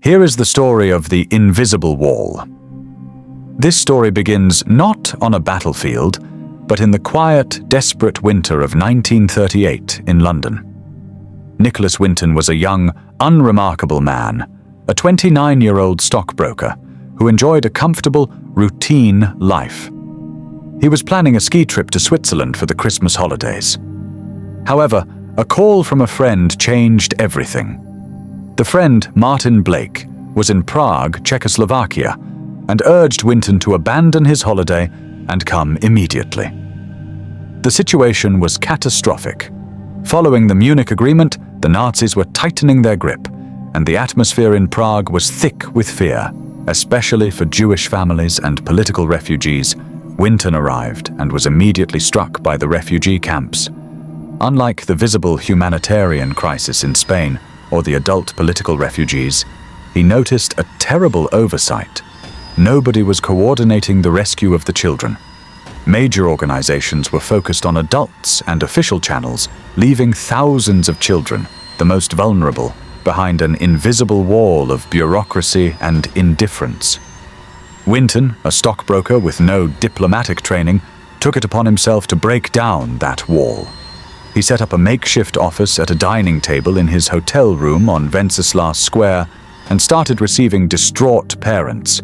Here is the story of the Invisible Wall. This story begins not on a battlefield, but in the quiet, desperate winter of 1938 in London. Nicholas Winton was a young, unremarkable man, a 29-year-old stockbroker who enjoyed a comfortable, routine life. He was planning a ski trip to Switzerland for the Christmas holidays. However, a call from a friend changed everything. The friend, Martin Blake, was in Prague, Czechoslovakia, and urged Winton to abandon his holiday and come immediately. The situation was catastrophic. Following the Munich Agreement, the Nazis were tightening their grip, and the atmosphere in Prague was thick with fear, especially for Jewish families and political refugees. Winton arrived and was immediately struck by the refugee camps. Unlike the visible humanitarian crisis in Spain or the adult political refugees, he noticed a terrible oversight. Nobody was coordinating the rescue of the children. Major organizations were focused on adults and official channels, leaving thousands of children, the most vulnerable, behind an invisible wall of bureaucracy and indifference. Winton, a stockbroker with no diplomatic training, took it upon himself to break down that wall. He set up a makeshift office at a dining table in his hotel room on Wenceslas Square and started receiving distraught parents.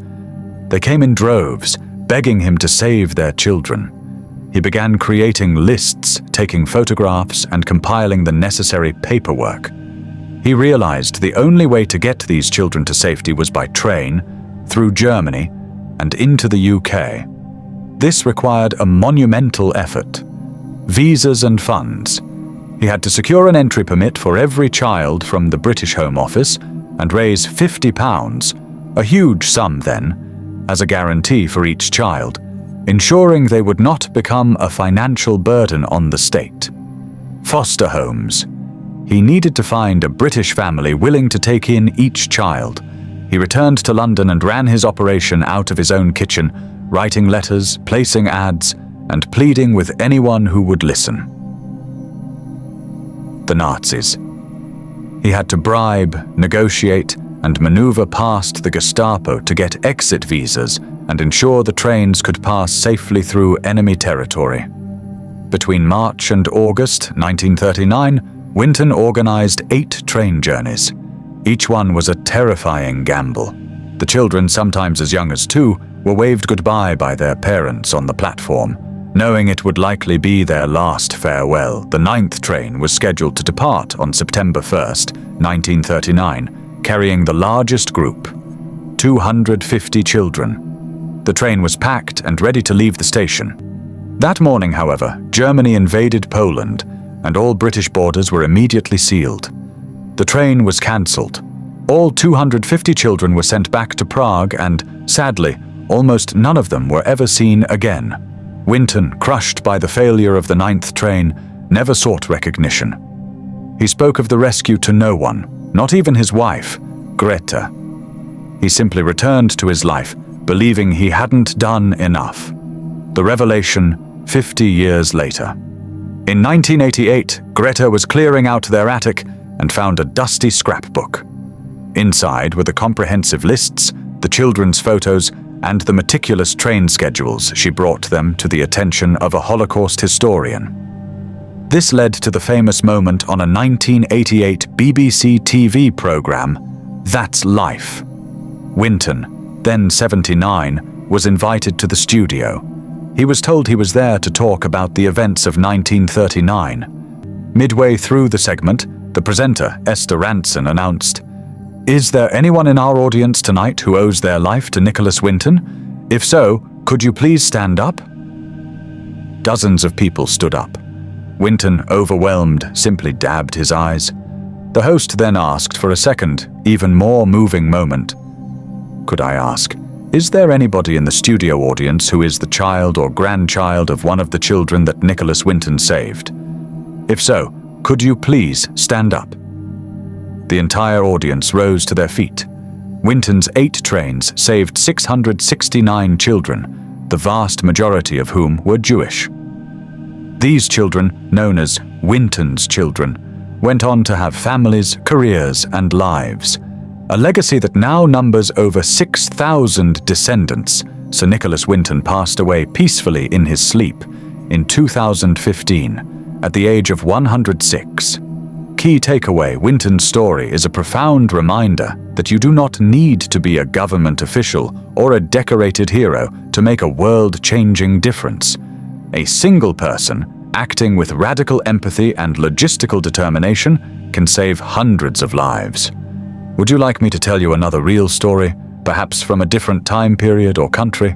They came in droves, begging him to save their children. He began creating lists, taking photographs, and compiling the necessary paperwork. He realized the only way to get these children to safety was by train, through Germany, and into the UK. This required a monumental effort. Visas and funds. He had to secure an entry permit for every child from the British Home Office and raise £50, a huge sum then, as a guarantee for each child, ensuring they would not become a financial burden on the state. Foster homes. He needed to find a British family willing to take in each child. He returned to London and ran his operation out of his own kitchen, writing letters, placing ads, and pleading with anyone who would listen. The Nazis. He had to bribe, negotiate, and maneuver past the Gestapo to get exit visas and ensure the trains could pass safely through enemy territory. Between March and August 1939, Winton organized 8 train journeys. Each one was a terrifying gamble. The children, sometimes as young as 2, were waved goodbye by their parents on the platform. Knowing it would likely be their last farewell, the 9th train was scheduled to depart on September 1st, 1939, carrying the largest group, 250 children. The train was packed and ready to leave the station. That morning, however, Germany invaded Poland, and all British borders were immediately sealed. The train was cancelled. All 250 children were sent back to Prague and, sadly, almost none of them were ever seen again. Winton, crushed by the failure of the 9th train, never sought recognition. He spoke of the rescue to no one, not even his wife, Greta. He simply returned to his life, believing he hadn't done enough. The revelation 50 years later. In 1988, Greta was clearing out their attic and found a dusty scrapbook. Inside were the comprehensive lists, the children's photos, and the meticulous train schedules she brought them to the attention of a Holocaust historian. This led to the famous moment on a 1988 BBC TV program, That's Life. Winton, then 79, was invited to the studio. He was told he was there to talk about the events of 1939. Midway through the segment, the presenter, Esther Rantzen, announced, "Is there anyone in our audience tonight who owes their life to Nicholas Winton? If so, could you please stand up?" Dozens of people stood up. Winton, overwhelmed, simply dabbed his eyes. The host then asked for a second, even more moving moment. "Could I ask, is there anybody in the studio audience who is the child or grandchild of one of the children that Nicholas Winton saved? If so, could you please stand up?" The entire audience rose to their feet. Winton's 8 trains saved 669 children, the vast majority of whom were Jewish. These children, known as Winton's children, went on to have families, careers, and lives. a legacy that now numbers over 6,000 descendants. Sir Nicholas Winton passed away peacefully in his sleep in 2015 at the age of 106. Key takeaway: Winton's story is a profound reminder that you do not need to be a government official or a decorated hero to make a world-changing difference. A single person, acting with radical empathy and logistical determination, can save hundreds of lives. Would you like me to tell you another real story, perhaps from a different time period or country?